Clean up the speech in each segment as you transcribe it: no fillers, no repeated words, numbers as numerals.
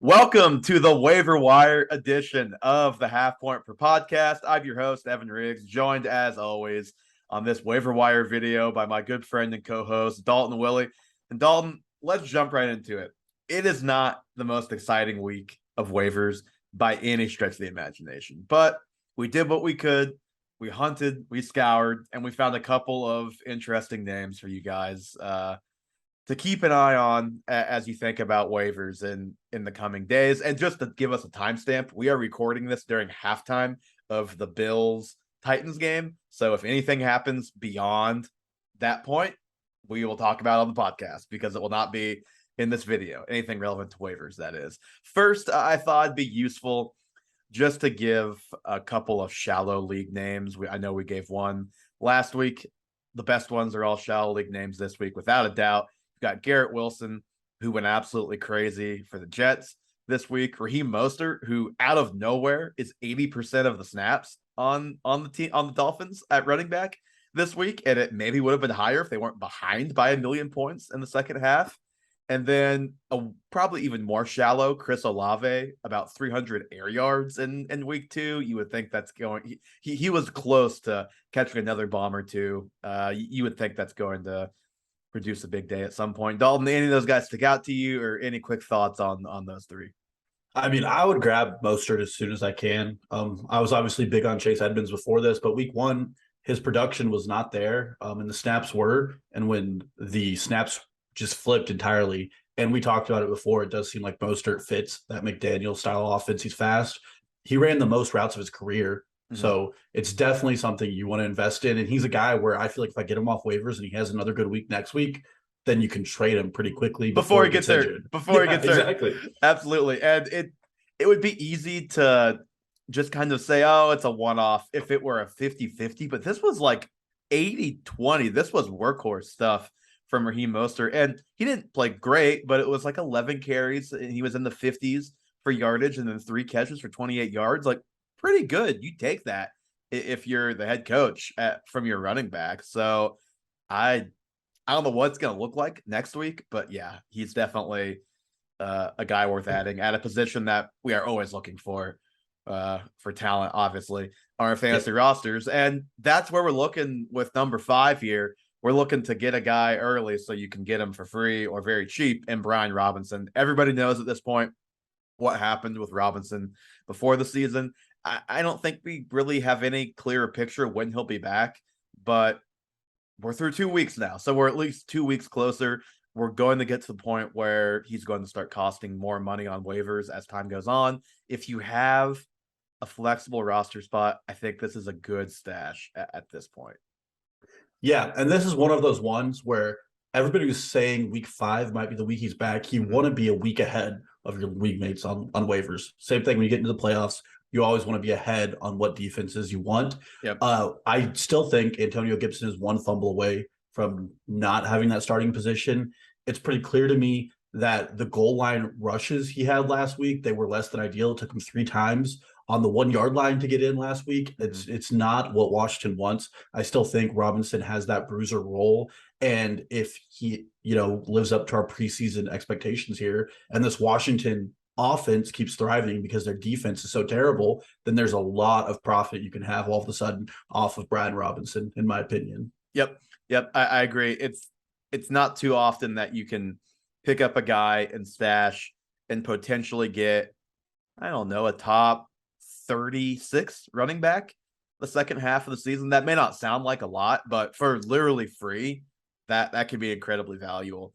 Welcome to the Waiver Wire edition of the Half Point Per Podcast. I'm your host, Evan Riggs, joined as always on this Waiver Wire video by my good friend and co-host, Dalton Willie. And Dalton, let's jump right into it. It is not the most exciting week of waivers by any stretch of the imagination, but we did what we could. We hunted, we scoured, and we found a couple of interesting names for you guys to keep an eye on as you think about waivers in the coming days. And just to give us a timestamp, we are recording this during halftime of the Bills Titans game. So if anything happens beyond that point, we will talk about it on the podcast because it will not be in this video. Anything relevant to waivers, that is. First, I thought it'd be useful just to give a couple of shallow league names. I know we gave one last week. The best ones are all shallow league names this week, without a doubt. Got Garrett Wilson, who went absolutely crazy for the Jets this week. Raheem Mostert, who out of nowhere is 80% of the snaps on the team on the Dolphins at running back this week, and it maybe would have been higher if they weren't behind by 1,000,000 points in the second half. And then probably even more shallow, Chris Olave, about 300 air yards in week 2. You would think that's going. He was close to catching another bomb or two. You would think that's going to produce a big day at some point. Dalton, any of those guys stick out to you, or any quick thoughts on those three? I mean, I would grab Mostert as soon as I can. I was obviously big on Chase Edmonds before this, but week 1, his production was not there, and the snaps were. And when the snaps just flipped entirely, and we talked about it before, it does seem like Mostert fits that McDaniel style offense. He's fast. He ran the most routes of his career. So it's definitely something you want to invest in. And he's a guy where I feel like if I get him off waivers and he has another good week next week, then you can trade him pretty quickly before he gets there. Injured. Before he gets there. Exactly. Absolutely. And it would be easy to just kind of say, oh, it's a one-off if it were a 50-50. But this was like 80-20. This was workhorse stuff from Raheem Mostert. And he didn't play great, but it was like 11 carries. And he was in the 50s for yardage and then 3 catches for 28 yards. Like, pretty good. You take that if you're the head coach from your running back. So I don't know what it's going to look like next week, but yeah, he's definitely a guy worth adding at a position that we are always looking for talent, obviously, on our fantasy rosters. And that's where we're looking with number 5 here. We're looking to get a guy early so you can get him for free or very cheap, and Brian Robinson. Everybody knows at this point what happened with Robinson before the season. I don't think we really have any clearer picture when he'll be back, but we're through 2 weeks now. So we're at least 2 weeks closer. We're going to get to the point where he's going to start costing more money on waivers as time goes on. If you have a flexible roster spot, I think this is a good stash at this point. Yeah, and this is one of those ones where everybody was saying week 5 might be the week he's back. You want to be a week ahead of your league mates on waivers. Same thing when you get into the playoffs. You always want to be ahead on what defenses you want. Yep. I still think Antonio Gibson is one fumble away from not having that starting position. It's pretty clear to me that the goal line rushes he had last week, they were less than ideal. It took him 3 times on the 1-yard line to get in last week. It's not what Washington wants. I still think Robinson has that bruiser role. And if he, lives up to our preseason expectations here, and this Washington offense keeps thriving because their defense is so terrible, then there's a lot of profit you can have all of a sudden off of Brian Robinson, in my opinion. Yep. I agree. It's not too often that you can pick up a guy and stash and potentially get, I don't know, a top 36 running back the second half of the season. That may not sound like a lot, but for literally free, that could be incredibly valuable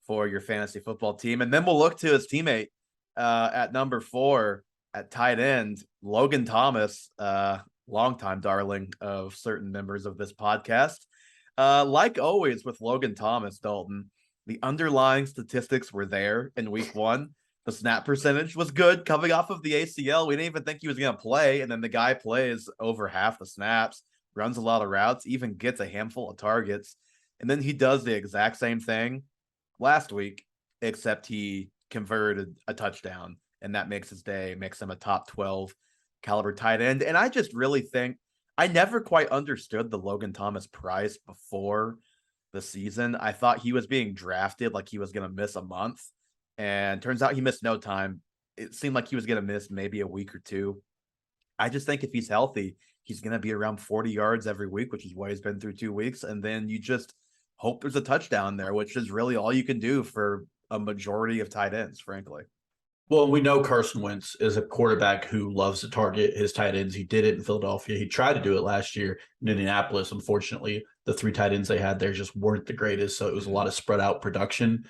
for your fantasy football team. And then we'll look to his teammate at number 4 at tight end, Logan Thomas, longtime darling of certain members of this podcast. Like always with Logan Thomas, Dalton, the underlying statistics were there in week 1. The snap percentage was good coming off of the ACL. We didn't even think he was going to play, and then the guy plays over half the snaps, runs a lot of routes, even gets a handful of targets. And then he does the exact same thing last week, except he converted a touchdown, and that makes his day, makes him a top 12 caliber tight end. And I just really think I never quite understood the Logan Thomas price before the season. I thought he was being drafted like he was going to miss a month, and turns out he missed no time. it seemed like he was going to miss maybe a week or two. I just think if he's healthy, he's going to be around 40 yards every week, which is what he's been through 2 weeks. And then you just hope there's a touchdown there, which is really all you can do for a majority of tight ends, frankly. Well, we know Carson Wentz is a quarterback who loves to target his tight ends. He did it in Philadelphia. He tried to do it last year in Indianapolis. Unfortunately, the 3 tight ends they had there just weren't the greatest. So it was a lot of spread out production.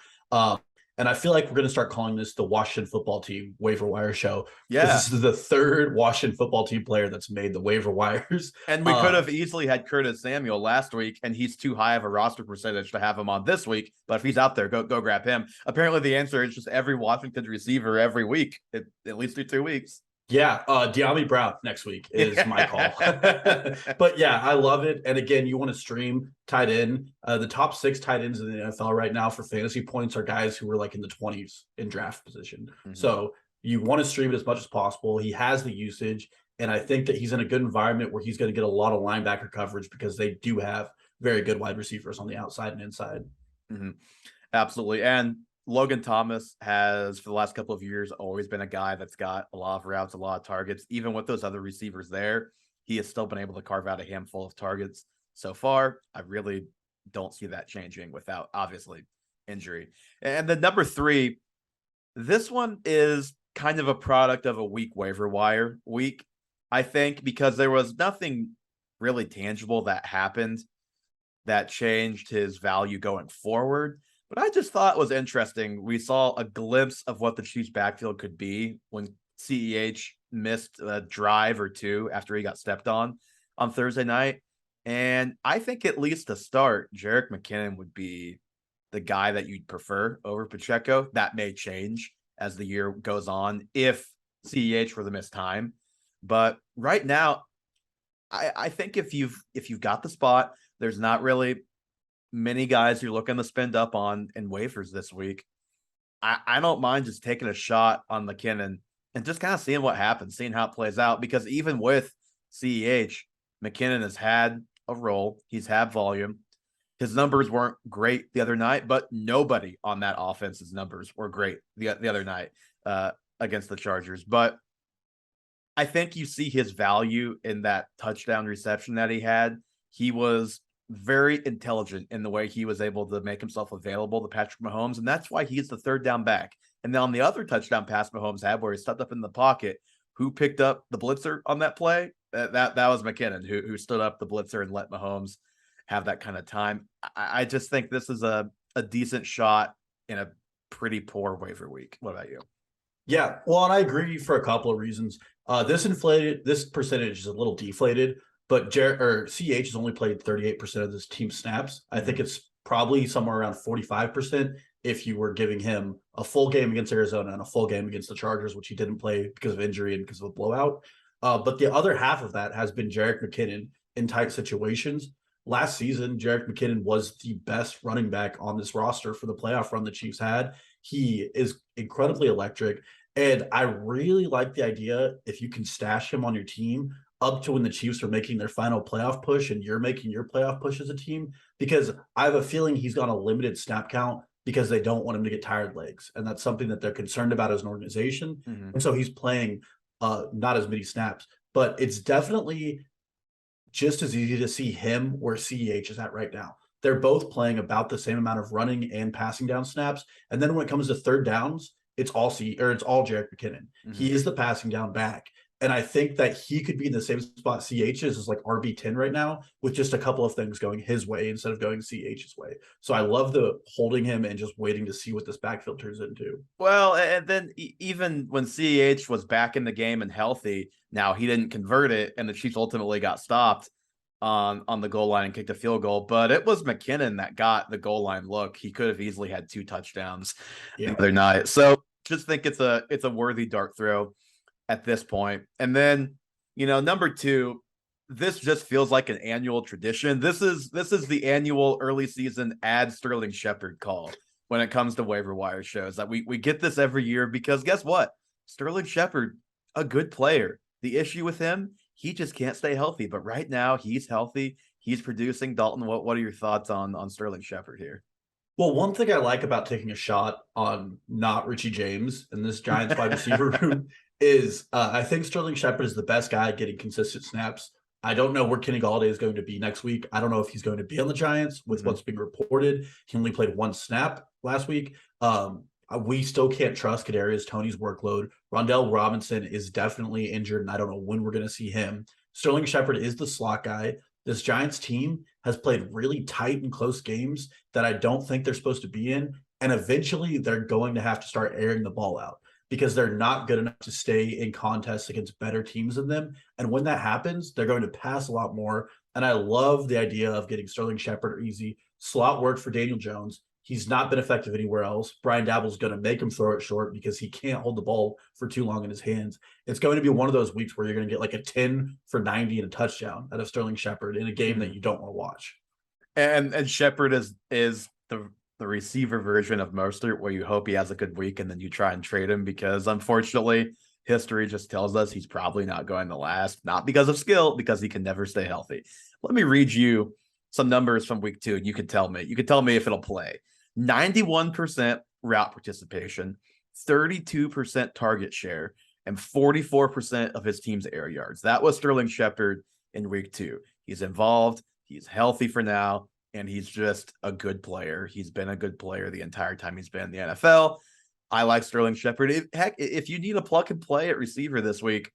And I feel like we're going to start calling this the Washington football team waiver wire show. Yeah. This is the 3rd Washington football team player that's made the waiver wires. And we could have easily had Curtis Samuel last week, and he's too high of a roster percentage to have him on this week. But if he's out there, go grab him. Apparently, the answer is just every Washington receiver every week, at least through 2 weeks. Yeah, De'Ami Brown next week is my call. But yeah, I love it. And again, you want to stream tight end. The top 6 tight ends in the NFL right now for fantasy points are guys who are like in the 20s in draft position. Mm-hmm. So you want to stream it as much as possible. He has the usage, and I think that he's in a good environment where he's going to get a lot of linebacker coverage because they do have very good wide receivers on the outside and inside. Mm-hmm. Absolutely. And Logan Thomas has, for the last couple of years, always been a guy that's got a lot of routes, a lot of targets. Even with those other receivers there, he has still been able to carve out a handful of targets so far. I really don't see that changing without, obviously, injury. And the number 3, this one is kind of a product of a weak waiver wire week, I think, because there was nothing really tangible that happened that changed his value going forward. But I just thought it was interesting. We saw a glimpse of what the Chiefs' backfield could be when CEH missed a drive or 2 after he got stepped on Thursday night. And I think at least to start, Jerick McKinnon would be the guy that you'd prefer over Pacheco. That may change as the year goes on if CEH were to miss time. But right now, I think if you've got the spot, there's not really many guys you're looking to spend up on in waivers this week. I don't mind just taking a shot on McKinnon and just kind of seeing what happens, seeing how it plays out. Because even with CEH, McKinnon has had a role. He's had volume. His numbers weren't great the other night, but nobody on that offense's numbers were great the other night against the Chargers. But I think you see his value in that touchdown reception that he had. He was very intelligent in the way he was able to make himself available to Patrick Mahomes, and that's why he's the 3rd down back. And then on the other touchdown pass Mahomes had, where he stepped up in the pocket, who picked up the blitzer on that play? That was McKinnon, who stood up the blitzer and let Mahomes have that kind of time. I just think this is a decent shot in a pretty poor waiver week. What about you? Yeah, well, and I agree for a couple of reasons. This percentage is a little deflated, but CH has only played 38% of this team snaps. I think it's probably somewhere around 45% if you were giving him a full game against Arizona and a full game against the Chargers, which he didn't play because of injury and because of a blowout. But the other half of that has been Jerick McKinnon in tight situations. Last season, Jerick McKinnon was the best running back on this roster for the playoff run the Chiefs had. He is incredibly electric. And I really like the idea if you can stash him on your team up to when the Chiefs are making their final playoff push and you're making your playoff push as a team, because I have a feeling he's got a limited snap count because they don't want him to get tired legs. And that's something that they're concerned about as an organization. Mm-hmm. And so he's playing not as many snaps, but it's definitely just as easy to see him where CEH is at right now. They're both playing about the same amount of running and passing down snaps. And then when it comes to 3rd downs, it's all Jerick McKinnon. Mm-hmm. He is the passing down back. And I think that he could be in the same spot CH is like RB10 right now, with just a couple of things going his way instead of going CH's way. So I love the holding him and just waiting to see what this backfield turns into. Well, and then even when CH was back in the game and healthy, now he didn't convert it, and the Chiefs ultimately got stopped on the goal line and kicked a field goal. But it was McKinnon that got the goal line look. He could have easily had 2 touchdowns the other night. So just think it's a worthy dart throw at this point. And then, number 2, this just feels like an annual tradition. This is the annual early season add Sterling Shepard call when it comes to waiver wire shows. That we get this every year because guess what? Sterling Shepard, a good player. The issue with him, he just can't stay healthy. But right now he's healthy. He's producing. Dalton, what are your thoughts on Sterling Shepard here? Well, one thing I like about taking a shot on not Richie James in this Giants wide receiver room is I think Sterling Shepard is the best guy at getting consistent snaps. I don't know where Kenny Galladay is going to be next week. I don't know if he's going to be on the Giants with what's being reported. He only played one snap last week. We still can't trust Kadarius Toney's workload. Rondell Robinson is definitely injured, and I don't know when we're going to see him. Sterling Shepard is the slot guy. This Giants team has played really tight and close games that I don't think they're supposed to be in. And eventually they're going to have to start airing the ball out because they're not good enough to stay in contests against better teams than them. And when that happens, they're going to pass a lot more. And I love the idea of getting Sterling Shepard or easy slot work for Daniel Jones. He's not been effective anywhere else. Brian Dabble's going to make him throw it short because he can't hold the ball for too long in his hands. It's going to be one of those weeks where you're going to get like a 10 for 90 and a touchdown out of Sterling Shepard in a game that you don't want to watch. And Shepard is the receiver version of Mostert, where you hope he has a good week and then you try and trade him, because unfortunately history just tells us he's probably not going to last, not because of skill, because he can never stay healthy. Let me read you some numbers from week 2 and you can tell me if it'll play. 91% route participation, 32% target share, and 44% of his team's air yards. That was Sterling Shepard in week 2. He's involved, he's healthy for now, and he's just a good player. He's been a good player the entire time he's been in the NFL. I like Sterling Shepard. Heck, if you need a plug and play at receiver this week,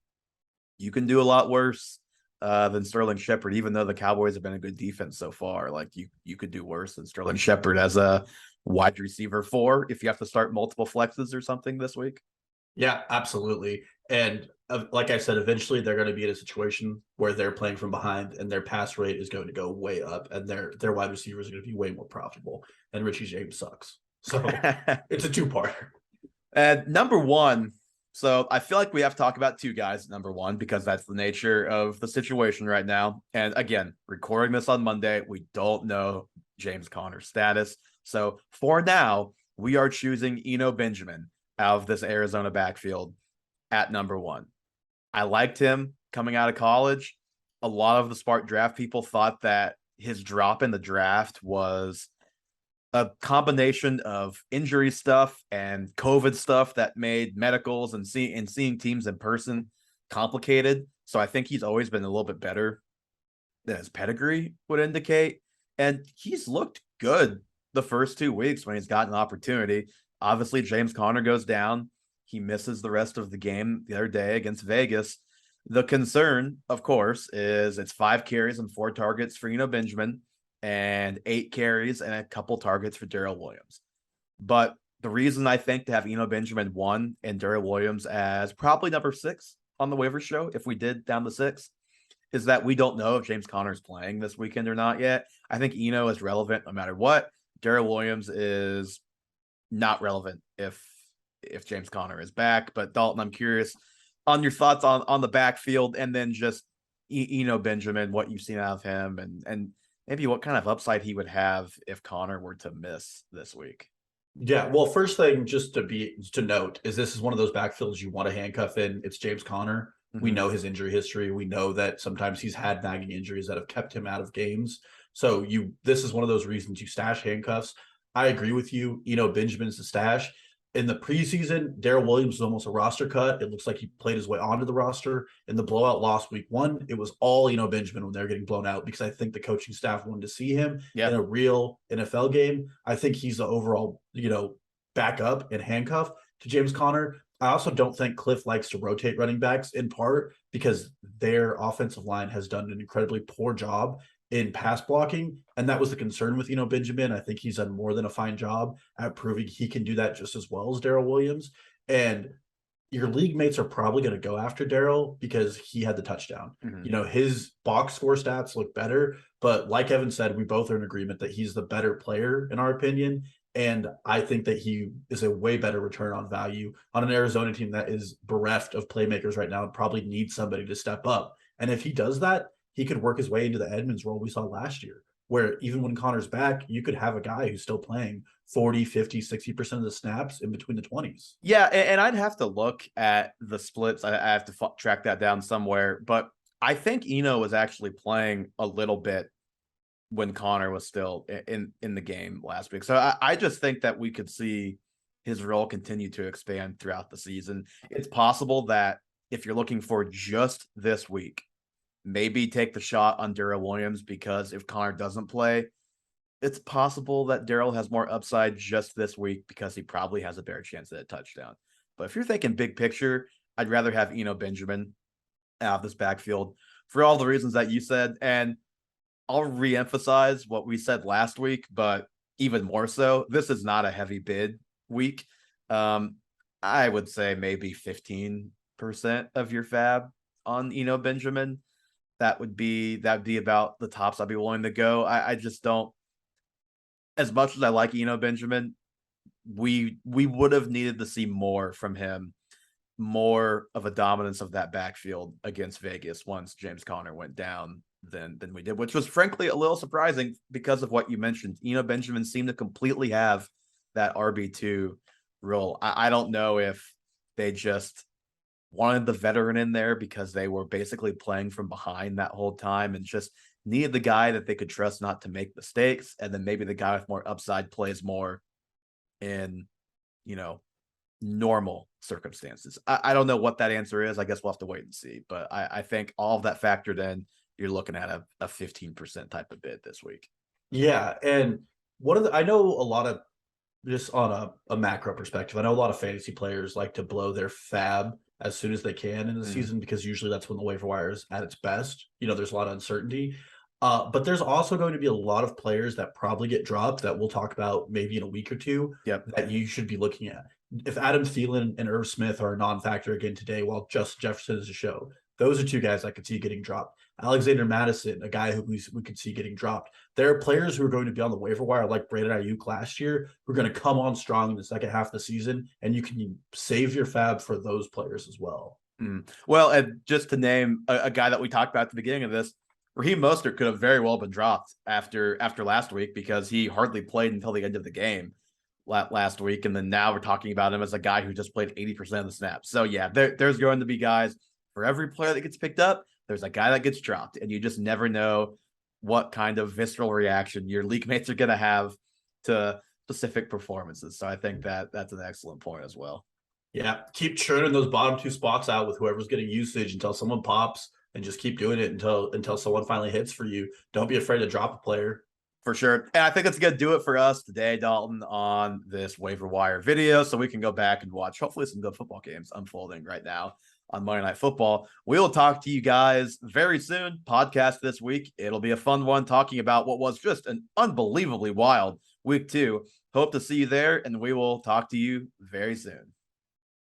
you can do a lot worse than Sterling Shepard, even though the Cowboys have been a good defense so far. Like you could do worse than Sterling Shepard as a wide receiver 4 if you have to start multiple flexes or something this week. Yeah, absolutely. And like I said, eventually they're going to be in a situation where they're playing from behind and their pass rate is going to go way up and their wide receivers are going to be way more profitable. And Richie James sucks. So it's a two-parter. And number 1, so I feel like we have to talk about 2 guys at number 1 because that's the nature of the situation right now. And again, recording this on Monday, we don't know James Conner's status. So for now, we are choosing Eno Benjamin out of this Arizona backfield at number 1. I liked him coming out of college. A lot of the Spark draft people thought that his drop in the draft was a combination of injury stuff and COVID stuff that made medicals and seeing teams in person complicated. So I think he's always been a little bit better than his pedigree would indicate. And he's looked good the first 2 weeks when he's gotten an opportunity. Obviously, James Conner goes down. He misses the rest of the game the other day against Vegas. The concern, of course, is it's 5 carries and 4 targets for Eno Benjamin and 8 carries and a couple targets for Darrell Williams. But the reason I think to have Eno Benjamin 1 and Darrell Williams as probably number 6 on the waiver show, if we did down to 6, is that we don't know if James Conner is playing this weekend or not yet. I think Eno is relevant no matter what. Darrell Williams is not relevant if James Conner is back. But Dalton, I'm curious on your thoughts on the backfield and then just Eno Benjamin, what you've seen out of him and maybe what kind of upside he would have if Conner were to miss this week. Yeah, well, first thing just to note is this is one of those backfields you want to handcuff in. It's James Conner. Mm-hmm. We know his injury history. We know that sometimes he's had nagging injuries that have kept him out of games. So this is one of those reasons you stash handcuffs. I agree with you. Eno Benjamin's the stash. In the preseason, Darrell Williams was almost a roster cut. It looks like he played his way onto the roster. In the blowout loss week 1, it was all Eno Benjamin when they were getting blown out because I think the coaching staff wanted to see him in a real NFL game. I think he's the overall, backup and handcuff to James Conner. I also don't think Cliff likes to rotate running backs, in part because their offensive line has done an incredibly poor job in pass blocking. And that was the concern with Eno Benjamin. I think he's done more than a fine job at proving he can do that just as well as Darrell Williams. And your league mates are probably going to go after Darrell because he had the touchdown. Mm-hmm. His box score stats look better, but like Evan said, we both are in agreement that he's the better player in our opinion. And I think that he is a way better return on value on an Arizona team that is bereft of playmakers right now and probably needs somebody to step up. And if he does that, he could work his way into the Edmonds role we saw last year, where even when Connor's back, you could have a guy who's still playing 40, 50, 60% of the snaps in between the 20s. Yeah, and I'd have to look at the splits. I have to track that down somewhere. But I think Eno was actually playing a little bit when Connor was still in the game last week. So I just think that we could see his role continue to expand throughout the season. It's possible that if you're looking for just this week, maybe take the shot on Darrell Williams, because if Connor doesn't play, it's possible that Darrell has more upside just this week because he probably has a better chance at a touchdown. But if you're thinking big picture, I'd rather have Benjamin out of this backfield for all the reasons that you said. And I'll reemphasize what we said last week, but even more so, this is not a heavy bid week. I would say maybe 15% of your fab on Benjamin. That'd be about the tops I'd be willing to go. I just don't, as much as I like Benjamin, we would have needed to see more from him, more of a dominance of that backfield against Vegas once James Conner went down than we did, which was frankly a little surprising because of what you mentioned. Benjamin seemed to completely have that RB2 role. I don't know if they just wanted the veteran in there because they were basically playing from behind that whole time and just needed the guy that they could trust not to make mistakes. And then maybe the guy with more upside plays more in, normal circumstances. I don't know what that answer is. I guess we'll have to wait and see. But I think all of that factored in, you're looking at a 15% type of bid this week. Yeah. And I know a lot of, just on a macro perspective, I know a lot of fantasy players like to blow their fab as soon as they can in the season, because usually that's when the waiver wire is at its best. There's a lot of uncertainty. But there's also going to be a lot of players that probably get dropped that we'll talk about maybe in a week or two that you should be looking at. If Adam Thielen and Irv Smith are a non-factor again today, while Justin Jefferson is a show, those are two guys I could see getting dropped. Alexander Madison, a guy who we could see getting dropped. There are players who are going to be on the waiver wire, like Brandon Ayuk last year, who are going to come on strong in the second half of the season, and you can save your fab for those players as well. Well, and just to name a guy that we talked about at the beginning of this, Raheem Mostert could have very well been dropped after last week because he hardly played until the end of the game last week. And then now we're talking about him as a guy who just played 80% of the snaps. So yeah, there's going to be guys for every player that gets picked up. There's a guy that gets dropped, and you just never know what kind of visceral reaction your league mates are going to have to specific performances. So I think that's an excellent point as well. Yeah, keep churning those bottom two spots out with whoever's getting usage until someone pops, and just keep doing it until someone finally hits for you. Don't be afraid to drop a player. For sure. And I think it's going to do it for us today, Dalton, on this waiver wire video, so we can go back and watch hopefully some good football games unfolding right now on Monday Night Football. We will talk to you guys very soon. Podcast this week. It'll be a fun one, talking about what was just an unbelievably wild week 2. Hope to see you there, and we will talk to you very soon.